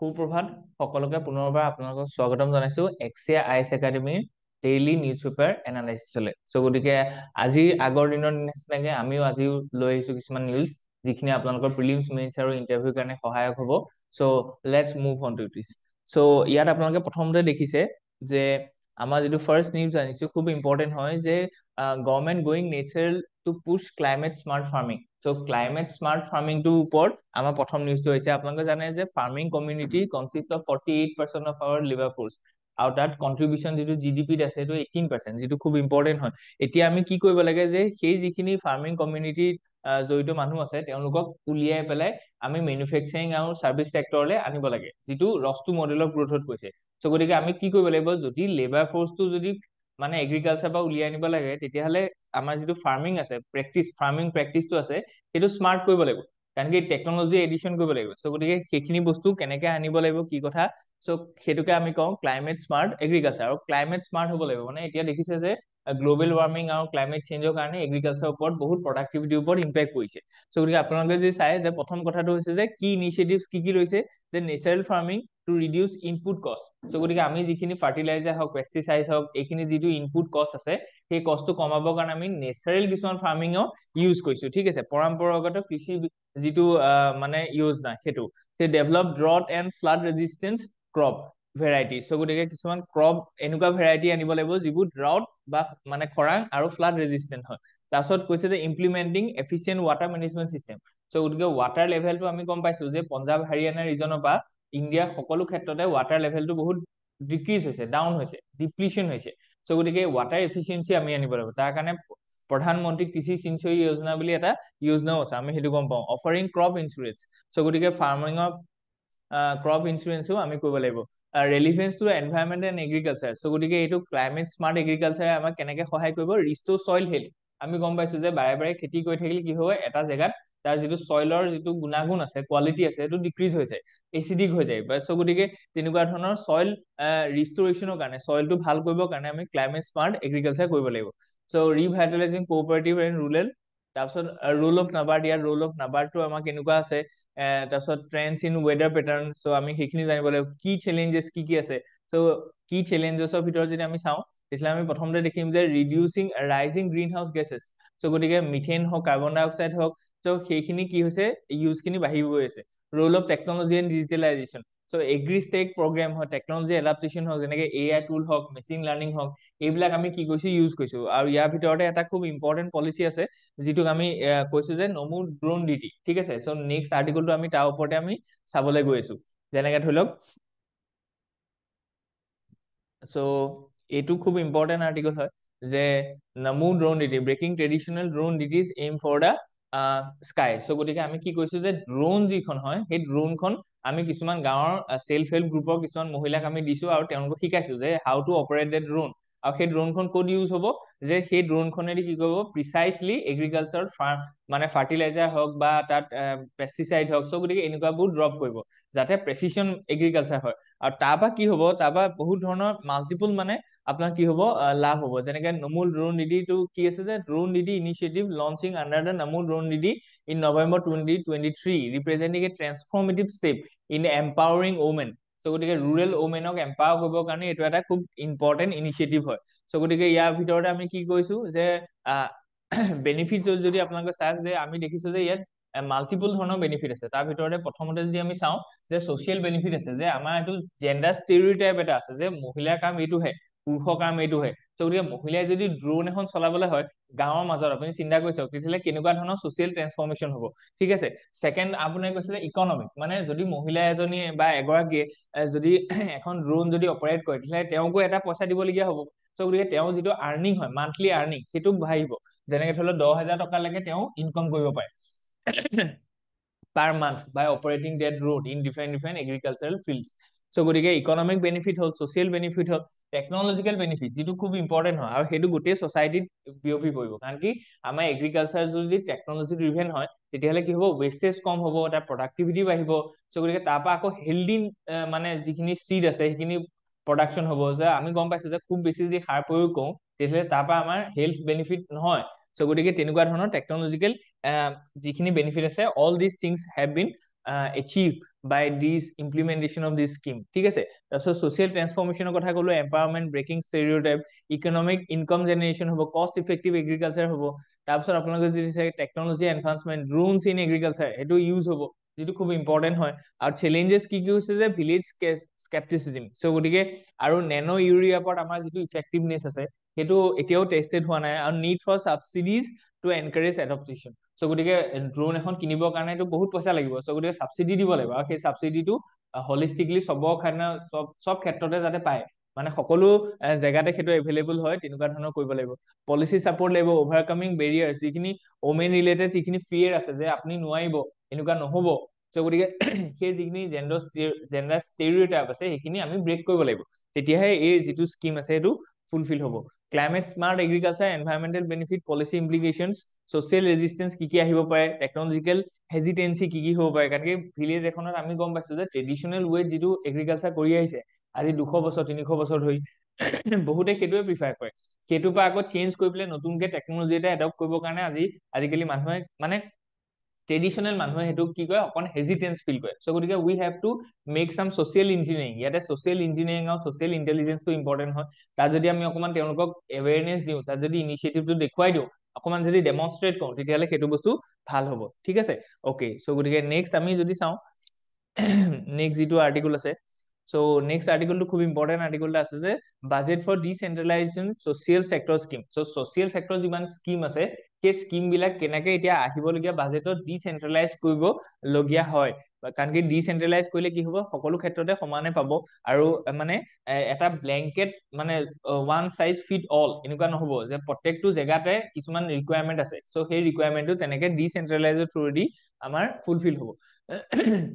সুপ্ৰভাত সকলোকে পুনৰবাৰ আপোনালোকক স্বাগতম জনাইছো এক্সিয়া আইএছ একাডেমীৰ ডেইলি নিউজ পেপাৰ এনালাইচিছলৈ। গতিকে আজি আগৰ দিনৰ নিচিনাকে আমিও আজিও লৈ আহিছো কিছুমান নিউজ যিখিনি আপোনালোকৰ প্ৰিলিমছ মেইনছ আৰু ইণ্টাৰভিউৰ কাৰণে সহায়ক হ'ব। লেটছ মুভ অন টু দিছ। ইয়াত আপোনালোকে প্ৰথমতে দেখিছে যে আমাৰ যিটো ফাৰ্ষ্ট নিউজ আনিছো খুব ইম্পৰ্টেণ্ট হয় যে government going natural to push climate smart farming. Climate smart ফাৰ্মিংটোৰ ওপৰত আমাৰ প্ৰথম নিউজটো হৈছে আপোনালোকে জানে যে farming community consist of 48% of our লিভাৰ ফোৰ্চ আৰু তাত কন্ট্ৰিবিউশন যিটো জিডিপিত আছে সেইটো 18%, যিটো খুব ইম্পৰ্টেণ্ট হয়। এতিয়া আমি কি কৰিব লাগে যে সেই যিখিনি ফাৰ্মিং কমিউনিটিত জড়িত মানুহ আছে তেওঁলোকক উলিয়াই পেলাই আমি মেনুফেকচাৰিং আৰু সাৰ্ভিস সেক্টৰলৈ আনিব লাগে, যিটো ৰস্তু মডেলৰ গ্ৰোথত কৈছে। গতিকে আমি কি কৰিব লাগিব, যদি লেবাৰ ফোৰ্সটো যদি মানে এগ্ৰিকালচাৰ পৰা উলিয়াই আনিব লাগে তেতিয়াহলে আমাৰ যিটো ফাৰ্মিং আছে ফাৰ্মিং প্ৰেক্টিছটো আছে সেইটো স্মাৰ্ট কৰিব লাগিব, কাৰণ কি টেকনলজি এডিশন কৰিব লাগিব। গতিকে সেইখিনি বস্তু কেনেকে আনিব লাগিব কি কথা, সেইটোকে আমি কওঁ ক্লাইমেট স্মাৰ্ট এগ্ৰিকালচাৰ। আৰু ক্লাইমেট স্মাৰ্ট হ'ব লাগিব মানে এতিয়া দেখিছে যে গ্লোবেল ওয়াৰ্মিং আৰু ক্লাইমেট চেঞ্জৰ কাৰণে এগ্ৰিকালচাৰৰ ওপৰত বহুত প্ৰডাক্টিভিটিৰ ওপৰত ইম্পেক্ট কৰিছে। গতিকে আপোনালোকে যদি চাই যে প্ৰথম কথাটো হৈছে যে কি ইনিচিয়েটিভছ কি লৈছে, যে natural farming to reduce input cost. গতিকে আমি যিখিনি ফাৰ্টিলাইজাৰ হওক পেষ্টিচাইড হওক এইখিনি যিটো ইনপুট কষ্ট আছে সেই কষ্টটো কমাবৰ কাৰণে আমি নেচাৰেল কিছুমান ফাৰ্মিঙো ইউজ কৰিছো, ঠিক আছে। পৰম্পৰাগত কৃষি যিটো মানে ইউজ নাই সেইটো develop drought and flood resistance crop variety. গতিকে কিছুমান ক্ৰপ এনেকুৱা ভেৰাইটি আনিব লাগিব যিবোৰ ড্ৰাউট বা মানে খৰাং আৰু ফ্লাড ৰেজিষ্টেন্ট হয়। তাৰপিছত কৈছে যে implementing efficient water management system. গতিকে ৱাটাৰ লেভেলটো আমি গম পাইছো যে পঞ্জাৱ হাৰিয়ানা ৰিজনৰ পৰা ইণ্ডিয়াৰ সকলো ক্ষেত্ৰতে ৱাটাৰ লেভেলটো বহুত ডিক্ৰিজ হৈছে, ডাউন হৈছে, ডিপ্লিশ্যন হৈছে। গতিকে ৱাটাৰ এফিচিয়েঞ্চি আমি আনিব লাগিব। তাৰ কাৰণে প্ৰধানমন্ত্ৰী কৃষি সিঞ্চয়ী যোজনা বুলি এটা যোজনাও আছে, আমি সেইটো গম পাওঁ। অফাৰিং ক্ৰপ ইঞ্চুৰেঞ্চ, গতিকে ফাৰ্মিঙৰ ক্ৰপ ইঞ্চুৰেঞ্চো আমি কৰিব লাগিব। Relevance to environment and agriculture, গতিকে এইটো ক্লাইমেট স্মাৰ্ট এগ্ৰিকালচাৰে আমাক কেনেকে সহায় কৰিব, ৰিষ্ট'ৰ ছইল হেল্থ। আমি গম পাইছো যে বাৰে বাৰে খেতি কৰি থাকিলে কি হ'ব, এটা জেগাত তাৰ যিটো ছইলৰ যিটো গুণাগুণ আছে, কোৱালিটি আছে, সেইটো ডিক্ৰিজ হৈ যায়, এচিডিক হৈ যায়। গতিকে তেনেকুৱা ধৰণৰ ছইল ৰিষ্টৰেশ্যনৰ কাৰণে, ছইলটো ভাল কৰিবৰ কাৰণে আমি ক্লাইমেট স্মাৰ্ট এগ্ৰিকালচাৰ কৰিব লাগিব। Revitalising cooperative and rural. তাৰপিছত ৰোল অফ নাবাৰ্ড, ইয়াৰ ৰোল অফ নাবাৰ্ডটো আমাৰ কেনেকুৱা আছে, তাৰপিছত ট্ৰেণ্ডছ ইন ৱেডাৰ পেটাৰ্ণ। আমি সেইখিনি জানিব লাগিব। কি চেলেঞ্জেছ কি আছে, কি চেলেঞ্জেছৰ ভিতৰত যদি আমি চাওঁ তেতিয়াহ'লে আমি প্ৰথমতে দেখিম যে reducing rising greenhouse gases. গতিকে মিথেন হওক কাৰ্বন ডাই অক্সাইড হওক, সেইখিনি কি হৈছে, ইউজখিনি বাঢ়ি গৈ আছে। Role of technology and digitalisation. Agristack program হয়, টেকনলজি এডাপ্টেশ্যন হওক, যেনেকে AI টুল হওক, মেচিন লাৰ্নিং হওক, এইবিলাক আমি কি কৰিছো, ইউজ কৰিছো। আৰু ইয়াৰ ভিতৰতে এটা খুব ইম্পৰ্টেণ্ট পলিচি আছে যিটোক আমি কৈছো যে নমো ড্ৰোন ডিটি, ঠিক আছে। নেক্সট আৰ্টিকলটো আমি তাৰ ওপৰতে আমি চাবলৈ গৈ আছো। যেনেকে ধৰি লওক, এইটো খুব ইম্পৰ্টেণ্ট আৰ্টিকল হয় যে Namo drone didi breaking traditional drone didis aim for the sky. গতিকে আমি কি কৈছো যে ড্ৰোন যিখন হয় সেই ড্ৰোনখন আমি কিছুমান গাঁৱৰ সেল্ফ হেল্প গ্ৰুপৰ কিছুমান মহিলাক আমি দিছো আৰু তেওঁলোকক শিকাইছো যে how to operate the drone. আৰু সেই ড্ৰোনখন ক'ত ইউজ হ'ব, যে সেই ড্ৰোনখনেদি কি কৰিব, প্ৰিচাইচলি এগ্ৰিকালচাৰ মানে ফাৰ্টিলাইজাৰ হওক বা তাত পেষ্টিচাইড হওক, গতিকে এনেকুৱাবোৰ ড্ৰপ কৰিব যাতে প্ৰেচিশ্যন এগ্ৰিকালচাৰ হয়। আৰু তাৰ পৰা কি হ'ব, তাৰ পৰা বহুত ধৰণৰ মাল্টিপুল মানে আপোনাৰ কি হ'ব, লাভ হ'ব। যেনেকে নমো ড্ৰোন ডিটিটো কি আছে, যে drone didi initiative launching under the Namo drone Didi in November 2023 representing a transformative step in empowering women. গতিকে ৰুৰেল ওমেনক এম্পাৱাৰ কৰিবৰ কাৰণে এইটো এটা খুব ইম্পৰ্টেণ্ট ইনিচিয়েটিভ হয়। গতিকে ইয়াৰ ভিতৰতে আমি কি কৈছো যে বেনিফিট যদি আপোনালোকে চাওক, যে আমি দেখিছো যে ইয়াত মাল্টিপুল ধৰণৰ বেনিফিট আছে। তাৰ ভিতৰতে প্ৰথমতে যদি আমি চাওঁ যে ছচিয়েল বেনিফিট আছে, যে আমাৰ এইটো জেণ্ডাৰ ষ্টেৰিঅটাইপ এটা আছে যে মহিলাৰ কাম এইটোহে, পুৰুষৰ কাম এইটোহে। গতিকে মহিলাই যদি ড্ৰোন এখন চলাবলৈ হয় গাঁৱৰ মাজত, আপুনি চিন্তা কৰি চাওক তেতিয়াহ'লে কেনেকুৱা ধৰণৰ ছচিয়েল ট্ৰেন্সফৰ্মেশ্যন হ'ব, ঠিক আছে। ছেকেণ্ড আপুনি কৈছিলে ইকনমিক, মানে যদি মহিলা এজনীয়ে বা এগৰাকীয়ে যদি এখন ড্ৰোন যদি অপাৰেট কৰে তেতিয়াহ'লে তেওঁকো এটা পইচা দিবলগীয়া হ'ব। গতিকে তেওঁৰ যিটো আৰ্নিং হয়, মান্থলি আৰ্নিং, সেইটো বাঢ়িব। যেনেকে ধৰি লওক 10,000 টকালৈকে তেওঁ ইনকম কৰিব পাৰে per month by operating that road in different agricultural fields. গতিকে ইকনমিক বেনিফিট হ'ল, ছচিয়েল বেনিফিট হ'ল, টেকনলজিকেল বেনিফিট, যিটো খুব ইম্পৰ্টেণ্ট হয় আৰু সেইটো গোটেই ছচাইটিত বিয়পি পৰিব। কাৰণ কি আমাৰ এগ্ৰিকালচাৰ যদি টেকনলজি ড্ৰিভেন হয় তেতিয়াহ'লে কি হ'ব, ৱেষ্টেজ কম হ'ব, তাৰ প্ৰডাক্টিভিটি বাঢ়িব। গতিকে তাৰ পৰা আকৌ হেল্ডি মানে যিখিনি চিড আছে সেইখিনি প্ৰডাকশ্যন হ'ব। যে আমি গম পাইছো যে খুব বেছি যদি সাৰ প্ৰয়োগ কৰোঁ তেতিয়াহ'লে তাৰ পৰা আমাৰ হেল্থ বেনিফিট নহয়, সো গতিকে তেনেকুৱা ধৰণৰ টেকনলজিকেল যিখিনি বেনিফিট আছে all this things have bin achieved by these implementation of this scheme ঠিক আছে তাৰপিছত social transformation কথা ক'লো empowerment breaking stereotype economic income generation হ'ব cost effective agriculture হ'ব তাৰপিছত আপোনালোকে যি technology advancement drones in agriculture এটো ইউজ হ'ব যেটো খুব ইম্পৰ্টেন্ট হয় আৰু challenges কি হৈছে যে village skepticism সো গতিকে আৰু ন্যানো ইউৰিয়া ওপৰত আমাৰ যেটো effectiveness আছে হেতু এতিয়াও টেস্টেড হোৱা নাই আৰু need for subsidies to encourage adoption so গতিকে ড্ৰোন এখন কিনিবৰ কাৰণে তো বহুত পইচা লাগিব সো গতিকে সাবসিডি দিব লাগিব আৰু সেই সাবসিডিটো হলিস্টিকলি সব ক্ষেত্ৰতে যাতে পায় মানে সকলো জায়গাতে হেতু अवेलेबल হয় তেনেকুৱা ধৰণৰ কৰিব লাগিব পলিসি সাপোৰ্ট লাগিব ওভাৰকামিং বেৰিয়াৰ্স যিখিনি ওমেন ৰিলেটেড যিখিনি ফিয়াৰ আছে যে আপুনি নোৱাৰিব এনেকুৱা নহব সো গতিকে সেই যিখিনি জেন্ডাৰ স্টেৰিঅটাইপ আছে সেইখিনি আমি ব্ৰেক কৰিব লাগিব তেতিয়াহে এই যেটো স্কিম আছে এটো ফুলফিল হ'ব climate smart agriculture environmental benefit policy implications social resistance কি আহিব পাৰে টেকনলজিক্যাল হেজিটেন্সি কি হ'ব পাৰে কাৰণ কি ভিলেজ এখনত আমি গম পাইছো যে ট্ৰেডিশনাল ওয়ে যেটো এগ্ৰিকালচাৰ কৰি আহিছে আজি 200 বছৰ 300 বছৰ ধৰি বহুতে হেতুৱে প্ৰিফাৰ কৰে হেতু পা আকৌ চেঞ্জ কৰি পেলে নতুনকে টেকনলজি এটা এডপ্ট কৰিব কাৰণে আজিকালি মানুহে মানে ট্ৰেডিশনাল মানুহে হেতু কি কয় অকন হেজিটেন্স ফিল কৰে সো গতিকে we have to make some social engineering ইয়াতে সোশ্যাল ইঞ্জিনিয়াৰিং আৰু সোশ্যাল ইন্টেলিজেন্স টো ইম্পৰ্টেন্ট হয় তাত যদি আমি অকমান তেওঁলোকক এৱেৰনেস দিও তাত যদি ইনিশিয়েটিভটো দেখুৱাই দিও অকমান যদি ডেমনস্ট্ৰেট কৰো তেতিয়ালে হেতু বস্তু ভাল হ'ব ঠিক আছে ওকে সো গতিকে নেক্সট আমি যদি চাও নেক্সট যেটো আৰ্টিকেল আছে সো নেক্সট আৰ্টিকেলটো খুব ইম্পৰ্টেন্ট আৰ্টিকেলটা আছে যে budget for decentralisation social sector scheme so social sector যিমান স্কিম আছে সেই স্কিম বিলাক কেনেকে এতিয়া আহিবলগিয়া বাজেটত ডিসেন্ট্ৰেলাইজ কৰিব লগিয়া হয় কাৰণ কি ডিসেন্ট্ৰেলাইজ কৰিলে কি হ'ব সকলো ক্ষেত্ৰতে সমানে পাব আৰু মানে এটা ব্ল্যাঙ্কেট মানে ওয়ান সাইজ ফিট অল এনেকুৱা নহব যে প্ৰত্যেকটো জায়গাতে কিছুমান ৰিকোয়াৰমেন্ট আছে সো সেই ৰিকোয়াৰমেন্টটো তেনেকে ডিসেন্ট্ৰেলাইজৰ থ্ৰুদি আমাৰ ফুলফিল হ'ব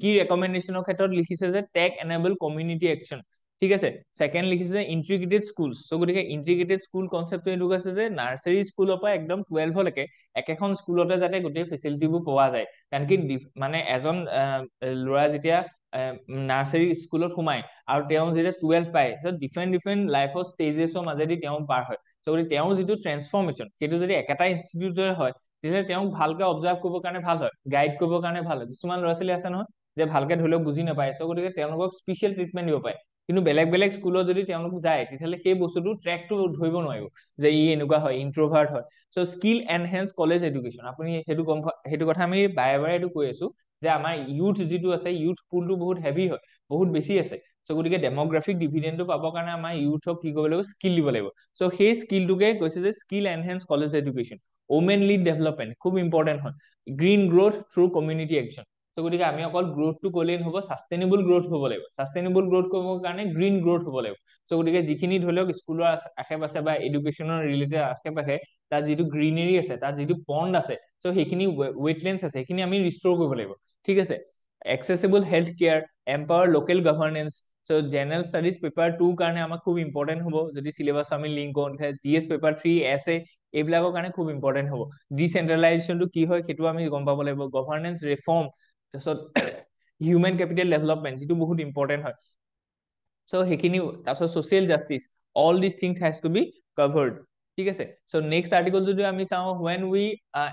কি ৰেকমেন্ডেশনৰ ক্ষেত্ৰত লিখিছে যে টেক এনেবল কমিউনিটি অ্যাকশন ঠিক আছে সেকেন্ড লিখিছে যে ইন্টিগ্ৰেটেড স্কুলস সো গতিকে ইন্টিগ্ৰেটেড স্কুল কনসেপ্টটো এটো আছে যে নাৰ্সাৰী স্কুলৰ পৰা একদম 12 লৈকে একেখন স্কুলতে যাতে গোটেই ফেসিলিটিবোৰ পোৱা যায় কাৰণ কি মানে এজন লৰা যেতিয়া নাৰ্সাৰী স্কুলত সোমাই আৰু তেওঁ যেতিয়া 12 পায় সো ডিফাৰেন্ট লাইফৰ ষ্টেজেছৰ মাজেদি তেওঁ পাৰ হয় সো তেওঁ যেটো ট্ৰান্সফৰমেশন হেতু যদি একেটা ইনস্টিটিউটৰ হয় তেতিয়া তেওঁ ভালকে অবজাৰ্ভ কৰিবৰ কাৰণে ভাল হয় গাইড কৰিবৰ কাৰণে ভাল হয় কিছুমান ল'ৰা ছোৱালী আছে নহয় যে ভালকে ধৰিলক বুজি নাপায় সো গতিকে তেওঁলোকক স্পেশাল ট্ৰিটমেন্ট দিব পায় কিন্তু বেলেগ স্কুলত যদি তেওঁলোক যায় তেতিয়ালে সেই বস্তুটো ট্ৰ্যাকটো ধৰিব নোৱাৰিব যে ই এনেকুৱা হয় ইন্ট্ৰোভাৰ্ট হয় so skill enhance college education আপুনি হেতু কথা আমি বাৰে বাৰে এটো কৈ আছো যে আমাৰ ইউথ যেটো আছে ইউথ পুলটো বহুত হেভি হয় বহুত বেছি আছে সো গতিকে ডেমোগ্ৰাফিক ডিভিডেন্ডটো পাবৰ কাৰণে আমাৰ ইউথক কি কৰিব লাগিব স্কিল দিব লাগিব সো সেই স্কিলটোকে কৈছে যে skill enhance college education women lead development খুব ইম্পৰ্টেন্ট হয় green growth through community action so গতিকে আমি অকল গ্ৰোথটো কলেই নহব সাস্টেইনেবল গ্ৰোথ হ'ব লাগিব সাস্টেইনেবল গ্ৰোথ কৰিবৰ কাৰণে গ্ৰীন গ্ৰোথ হ'ব লাগিব সো গতিকে যিখিনি ধৰিলক স্কুলৰ আশেপাশে বা এডুকেশনৰ ৰিলেটেড আশেপাশে তাত যেটো গ্ৰীনাৰী আছে তাত যেটো পণ্ড আছে সো সেইখিনি ওয়েটল্যান্ডস আছে সেইখিনি আমি ৰিস্টোৰ কৰিব লাগিব ঠিক আছে accessible health care empower local governance so general studies paper 2 কাৰণে আমাক খুব ইম্পৰ্টেন্ট হ'ব যদি সিলেবাস আমি লিংক কৰো জিএস পেপাৰ 3 এসএ এইবিলাকৰ কাৰণে খুব ইম্পৰ্টেন্ট হ'ব ডিসেন্ট্ৰেলাইজেশনটো কি হয় হেতু আমি গম পাব লাগিব গভৰ্নেন্স ৰিফৰ্ম তাৰছত হিউম্যান ক্যাপিটাল ডেভেলপমেন্ট যেটো বহুত ইম্পৰ্টেন্ট হয় সো হেখিনি তাৰছত social justice all these things has to be covered ঠিক আছে সো নেক্সট আৰ্টিকেল যদি আমি চাও when we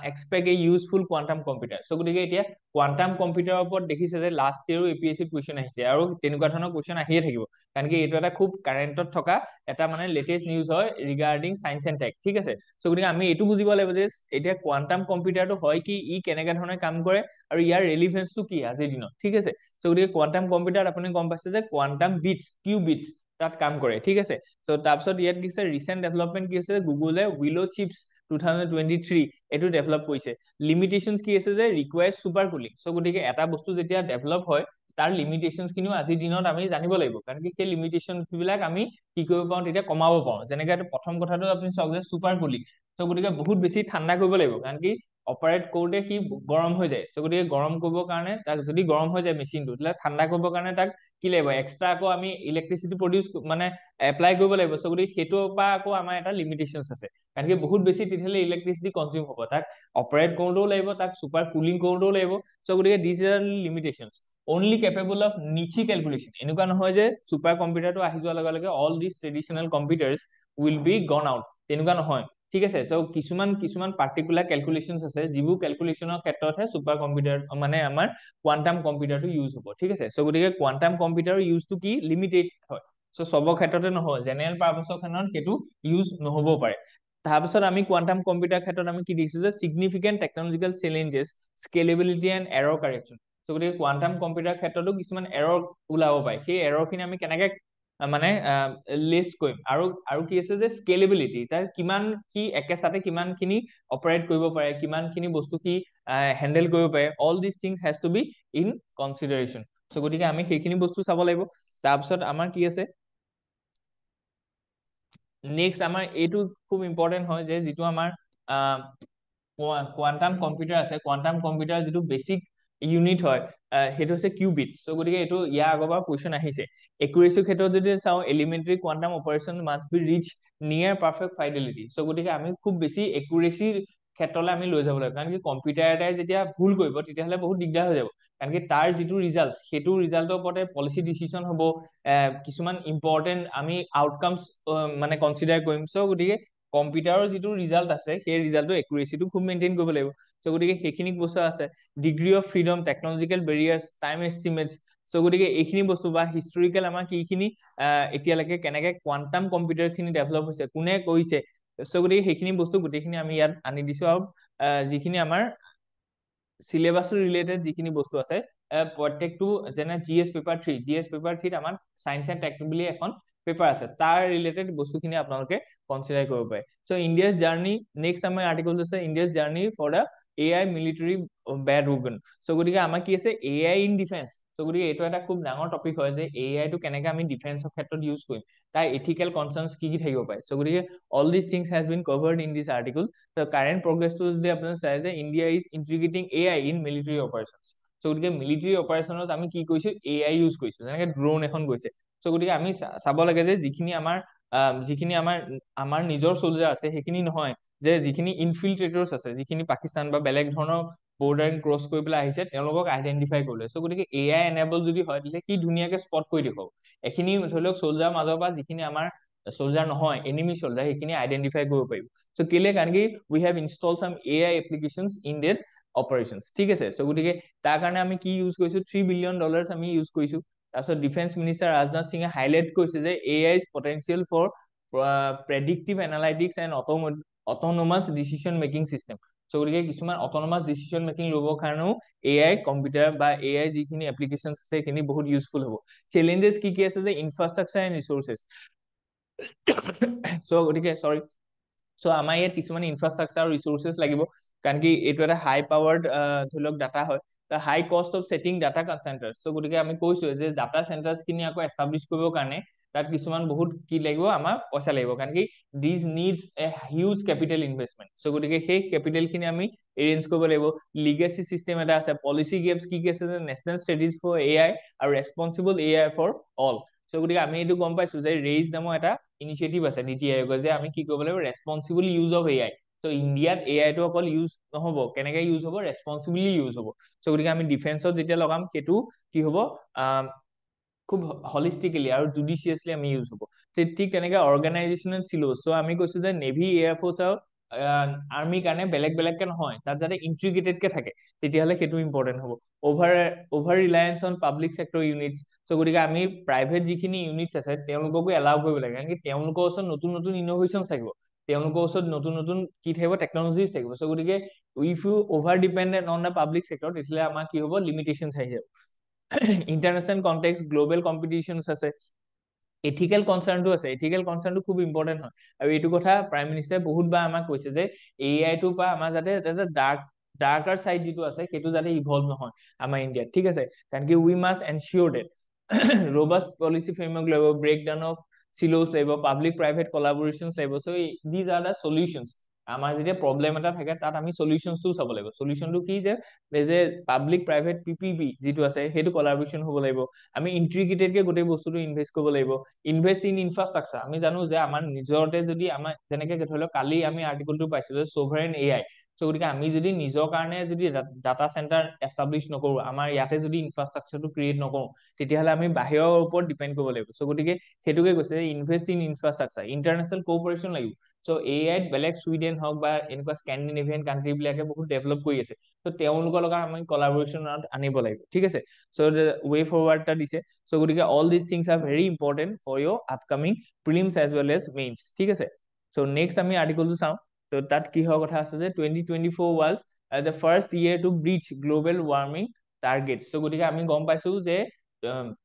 expect a useful quantum computer so গতিকে এতিয়া কোয়ান্টাম কম্পিউটাৰৰ ওপৰত দেখিছে যে লাষ্ট ইয়াৰো এপিএসসি কোৱেশ্চন আহিছে আৰু তেনেকুৱা ধৰণৰ কোৱেশ্চন আহিয়ে থাকিব কাৰণ কি এইটো এটা খুব কাৰেন্টত থকা এটা মানে লেটেস্ট নিউজ হয় ৰিগাৰ্ডিং সায়েন্স এন্ড টেক ঠিক আছে সো গতিকে আমি এটো বুজিব লাগিব যে এতিয়া কোয়ান্টাম কম্পিউটাৰটো হয় কি ই কেনেকা ধৰণে কাম কৰে আৰু ইয়াৰ ৰেলেভেন্সটো কি আজিৰ দিনত ঠিক আছে সো গতিকে কোয়ান্টাম কম্পিউটাৰ আপুনি গম পাইছে যে কোয়ান্টাম বিটস কিউবিটস তাত কাম কৰে ঠিক আছে সো তাৰপিছত ইয়াত কিছে ৰিসেন্ট ডেভেলপমেন্ট কি আছে গুগলে উইলো চিপস 2023 এটো ডেভেলপ কৰিছে লিমিটেশনস কি আছে যে ৰিকোয়াৰ্ড সুপাৰ কুলিং সো গতিকে এটা বস্তু যেতিয়া ডেভেলপ হয় তাৰ লিমিটেশনস কিনিও আজি দিনত আমি জানিব লাগিব কাৰণ কি সেই লিমিটেশনস বিলাক আমি কি কৰিব পাৰো তেতিয়া কমাব পাৰো যেনেকৈ প্ৰথম কথাটো আপুনি চাওক যে সুপাৰ কুলিং সো গতিকে বহুত বেছি ঠাণ্ডা কৰিব লাগিব কাৰণ কি অপাৰেট কৰোতে সি গৰম হৈ যায় সো গতিকে গৰম কৰিবৰ কাৰণে তাক যদি গৰম হৈ যায় মেচিনটো তেলে ঠাণ্ডা কৰিবৰ কাৰণে তাক কি লাগিব এক্সট্ৰা আকৌ আমি ইলেক্ট্ৰিসিটি প্ৰডিউস মানে এপ্লাই কৰিব লাগিব সো গতিকে হেতু পা আকৌ আমাৰ এটা লিমিটেশনস আছে কাৰণ কি বহুত বেছি তেতিয়ালে ইলেক্ট্ৰিসিটি কনজিউম হ'ব তাক অপাৰেট কৰোতেও লাগিব তাক সুপাৰ কুলিং কৰোতেও লাগিব সো গতিকে this R limitations only capable of niche calculation এনেকুৱা নহয় যে সুপাৰ কম্পিউটাৰটো আহি যোৱাৰ লগে লগে all these traditional computers will be gone out তেনেকুৱা নহয় ঠিক আছে। চ' কিছুমান পাৰ্টিকুলাৰ কেলকুলেশ্যনছ আছে, যিবোৰ কেলকুলেশ্যনৰ ক্ষেত্ৰতহে ছুপাৰ কম্পিউটাৰ মানে আমাৰ কোৱান্টাম কম্পিউটাৰটো ইউজ হ'ব, ঠিক আছে। চ' গতিকে কোৱান্টাম কম্পিউটাৰৰ ইউজটো কি লিমিটেড হয়, চ' চবৰ ক্ষেত্ৰতে নহয়, জেনেৰেল পাৰ্পাছৰ ক্ষেত্ৰত সেইটো ইউজ নহ'বও পাৰে। তাৰপিছত আমি কোৱান্টাম কম্পিউটাৰ ক্ষেত্ৰত আমি কি দেখিছো যে significant technological challenges, scalability and error correction. So' গতিকে কোৱান্টাম কম্পিউটাৰ ক্ষেত্ৰতো কিছুমান এৰৰ ওলাব পাৰে, সেই এৰৰখিনি আমি কেনেকে মানে লেছ কৰিম, আৰু কি আছে যে স্কেলেবিলিটি, তাৰ কিমান কি একেচাতে কিমানখিনি অপাৰেট কৰিব পাৰে, কিমানখিনি বস্তু কি হেণ্ডেল কৰিব পাৰে, all this things has to be in consideration. So' গতিকে আমি সেইখিনি বস্তু চাব লাগিব। তাৰপিছত আমাৰ কি আছে নেক্সট, আমাৰ এইটো খুব ইম্পৰ্টেণ্ট হয় যে যিটো আমাৰ কোৱান্টাম কম্পিউটাৰ আছে, কোৱান্টাম কম্পিউটাৰ যিটো বেছিক ইউনিট হয় সেইটো হৈছে কিউবিটছ। চ' গতিকে এইটো ইয়াৰ আগৰ পৰা কুৱেশ্যন আহিছে। একুৰেচিৰ ক্ষেত্ৰত যদি চাওঁ, elementary quantum operation must be reach near perfect fidelity. So' গতিকে আমি খুব বেছি একুৰেচিৰ ক্ষেত্ৰলৈ আমি লৈ যাব লাগিব, কাৰণ কি কম্পিউটাৰ এটাই যেতিয়া ভুল কৰিব তেতিয়াহ'লে বহুত দিগদাৰ হৈ যাব, কাৰণ কি তাৰ যিটো ৰিজাল্ট, সেইটো ৰিজাল্টৰ ওপৰতে পলিচি ডিচিশ্যন হ'ব, কিছুমান ইম্পৰ্টেণ্ট আমি আউটকামছ মানে কনচিডাৰ কৰিম। চ' গতিকে কম্পিউটাৰৰ যিটো ৰিজাল্ট আছে সেই ৰিজাল্টৰ একুৰেচিটো খুব মেইনটেইন কৰিব লাগিব। চ' গতিকে সেইখিনি বস্তু আছে। Degree of freedom, technological barriers, time estimates. So' গতিকে এইখিনি বস্তু বা হিষ্টৰিকেল আমাৰ কিখিনি এতিয়ালৈকে কেনেকে কোৱান্টাম কম্পিউটাৰ খিনি ডেভেলপ হৈছে, কোনে কৰিছে। চ' গতিকে সেইখিনি বস্তু গোটেইখিনি আমি ইয়াত আনি দিছো, আৰু যিখিনি আমাৰ চিলেবাছ ৰিলেটেড যিখিনি বস্তু আছে প্ৰত্যেকটো, যেনে GS পেপাৰ 3, GS পেপাৰ 3 আমাৰ চায়েন্স এণ্ড টেক বুলি এখন পেপাৰ আছে, তাৰ ৰিলেটেড বস্তুখিনি আপোনালোকে কনচিডাৰ কৰিব পাৰে। চ' ইণ্ডিয়াছ জাৰ্নি, নেক্সট আমাৰ আৰ্টিকল আছে India's journey for the AI military based weapon. So' গতিকে আমাৰ কি আছে AI ইন ডিফেন্স। চ' গতিকে এইটো এটা খুব ডাঙৰ টপিক হয় যে AI টো কেনেকে আমি ডিফেন্সৰ ক্ষেত্ৰত ইউজ কৰিম, তাৰ এথিকেল কনচাৰ্নছ কি কি থাকিব পাৰে। চ' গতিকে all this things has been covered in this article. So' current প্ৰগ্ৰেছটো যদি আপোনাৰ চাই যে India is integrating AI in military operations. So' গতিকে মিলিটাৰী অপাৰেশ্যনত আমি কি কৰিছো, AI ইউজ কৰিছো, যেনেকে ড্ৰোন এখন গৈছে। চ' গতিকে আমি চাব লাগে যে যিখিনি আমাৰ নিজৰ চলজাৰ আছে সেইখিনি নহয়, যে যিখিনি ইনফিল্ট্ৰেটৰ্ছ আছে, যিখিনি পাকিস্তান বা বেলেগ ধৰণৰ বৰ্ডাৰ ক্ৰছ কৰি পেলাই আহিছে, তেওঁলোকক আইডেন্টিফাই কৰিলে। চ' গতিকে AI এনেবল যদি হয় তেতিয়া সি ধুনীয়াকে স্পট কৰি দেখুৱাব, এইখিনি ধৰি লওক চলজাৰ মাজৰ পৰা যিখিনি আমাৰ চলজাৰ নহয়, এনিমি চলজাৰ, সেইখিনি আইডেন্টিফাই কৰিব পাৰিব। চ' কেলে, কাৰণ কি we have install some AI applications in that operations, ঠিক আছে। চ' গতিকে তাৰ কাৰণে আমি কি ইউজ কৰিছো, $3 billion আমি ইউজ কৰিছো। তাৰপিছত ডিফেন্স মিনিষ্টাৰ ৰাজনাথ সিঙে হাইলাইট কৰিছে যে AI's potential for predictive analytics and autonomous decision making system. চ' গতিকে কিছুমান অটনমাছ ডিচিশ্যন মেকিং ল'বৰ কাৰণেও AI কম্পিউটাৰ বা AI যিখিনি এপ্লিকেশ্যনছ আছে সেইখিনি বহুত ইউজফুল হ'ব। চেলেঞ্জেছ কি কি আছে যে ইনফ্ৰাষ্ট্ৰাকচাৰ এণ্ড ৰিচোৰ্চেছ। চ' গতিকে চ' আমাৰ ইয়াত কিছুমান ইনফ্ৰাষ্ট্ৰাকচাৰ আৰু ৰিচোৰ্চেছ লাগিব, কাৰণ কি এইটো এটা হাই পাৱাৰ্ড ধৰি লওক ডাটা হয়, high cost of setting data centre. So' গতিকে আমি কৈছো যে ডাটা চেণ্টাৰ্ছ খিনি আকৌ এষ্টাব্লিছ কৰিবৰ কাৰণে তাত কিছুমান বহুত কি লাগিব, আমাৰ পইচা লাগিব, কাৰণ কি these needs a huge capital investment. So' গতিকে সেই কেপিটেল খিনি আমি এৰেঞ্জ কৰিব লাগিব। লিগেচি চিষ্টেম এটা আছে, পলিচি গেপছ কি কি আছে যে নেশ্যনেল ষ্ট্ৰেটেজি ফৰ AI আৰু ৰেছপনচিবল AI ফৰ অল। চ' গতিকে আমি এইটো গম পাইছো যে ৰেইজ নামৰ এটা ইনিচিয়েটিভ আছে নীতি আয়োগৰ, যে আমি কি কৰিব লাগিব, ৰেছপনচিবল ইউজ অফ AI। চ' ইণ্ডিয়াত AI টো অকল ইউজ নহ'ব, কেনেকে ইউজ হ'ব, ৰেছপনচিবলি ইউজ হ'ব। চ' গতিকে আমি ডিফেন্সত যেতিয়া লগাম সেইটো কি হ'ব, খুব হলিষ্টিকেলি আৰু জুডিচিয়াছলি আমি ইউজ হ'ব। ঠিক তেনেকে অৰ্গেনাইজেশ্যনেল চিলোজ। চ' আমি কৈছো যে নেভি, এয়াৰফ'ৰ্চ আৰু আৰ্মিৰ কাৰণে বেলেগ বেলেগকে নহয়, তাত যাতে ইণ্টিগ্ৰেটেডকে থাকে, তেতিয়াহ'লে সেইটো ইম্পৰ্টেণ্ট হ'ব। Over reliance on public sector units. So' গতিকে আমি প্ৰাইভেট যিখিনি ইউনিটছ আছে তেওঁলোককো এলাউ কৰিব লাগে, কাৰণ কি তেওঁলোকৰ ওচৰত নতুন নতুন ইন'ভেশ্যনছ থাকিব, তেওঁলোকৰ ওচৰত নতুন নতুন কি থাকিব, টেকনলজিজ থাকিব। চ' গতিকে if you over dependent on the public sector, তেতিয়াহ'লে আমাৰ কি হ'ব, লিমিটেশ্যনছ আহি যাব। ইণ্টাৰনেশ্যনেল কণ্টেক্স, গ্ল'বেল কম্পিটিশ্যনছ আছে, এথিকেল কনচাৰ্ণটো আছে। এথিকেল কনচাৰ্ণটো খুব ইম্পৰ্টেণ্ট হয়, আৰু এইটো কথা প্ৰাইম মিনিষ্টাৰে বহুতবাৰ আমাক কৈছে যে AI টোৰ পৰা আমাৰ যাতে এটা ডাৰ্কাৰ চাইড যিটো আছে সেইটো যাতে ইভলভ নহয় আমাৰ ইণ্ডিয়াত, ঠিক আছে। কাৰণ কি উই মাষ্ট এনচিয়ৰ ডেট ৰবাষ্ট পলিচি ফ্ৰেমৱৰ্ক লাগিব, ব্ৰেক ডাউন অফ চিলোজ লাগিব, পাব্লিক প্ৰাইভেট কলাবৰেশ্যনছ লাগিব। চ' দিজ আৰ দ্য চলিউশ্যনছ। আমাৰ যেতিয়া প্ৰব্লেম এটা থাকে তাত আমি চলিউশ্যনছটোও চাব লাগিব। চলিউশ্যনটো কি, যে পাব্লিক প্ৰাইভেট PPP যিটো আছে সেইটো কলাবৰেশ্যন হ'ব লাগিব। আমি ইণ্টিগ্ৰেটেডকে গোটেই বস্তুটো ইনভেষ্ট কৰিব লাগিব। ইনভেষ্ট ইন ইনফ্ৰাষ্ট্ৰাকচাৰ, আমি জানো যে আমাৰ নিজৰতে যদি আমাৰ যেনেকে ধৰি লওক কালি আমি আৰ্টিকলটো পাইছো যে ছভাৰেইন AI। চ' গতিকে আমি যদি নিজৰ কাৰণে যদি ডাটা চেণ্টাৰ এষ্টাব্লিছ নকৰো, আমাৰ ইয়াতে যদি ইনফ্ৰাষ্ট্ৰাকচাৰটো ক্ৰিয়েট নকৰো, তেতিয়াহ'লে আমি বাহিৰৰ ওপৰত ডিপেণ্ড কৰিব লাগিব। চ' গতিকে সেইটোকে কৈছে যে invest in infrastructure, international cooperation লাগিব। চ' এআইত বেলেগ চুইডেন হওক বা এনেকুৱা স্কেণ্ডিনেভিয়ান কাণ্ট্ৰি বিলাকে বহুত ডেভেলপ কৰি আছে। চ' তেওঁলোকৰ লগত আমি কলাবৰেশ্যনত আনিব লাগিব, ঠিক আছে। চ' ৱে ফৰৱাৰ্ড এটা দিছে। চ' গতিকে all this things are very important for your upcoming prelims as well as mains, ঠিক আছে। চ' নেক্সট আমি আৰ্টিকলটো চাওঁ। ত' তাত কিহৰ কথা আছে যে 2024 was the first year to breach global warming target. So' গতিকে আমি গম পাইছো যে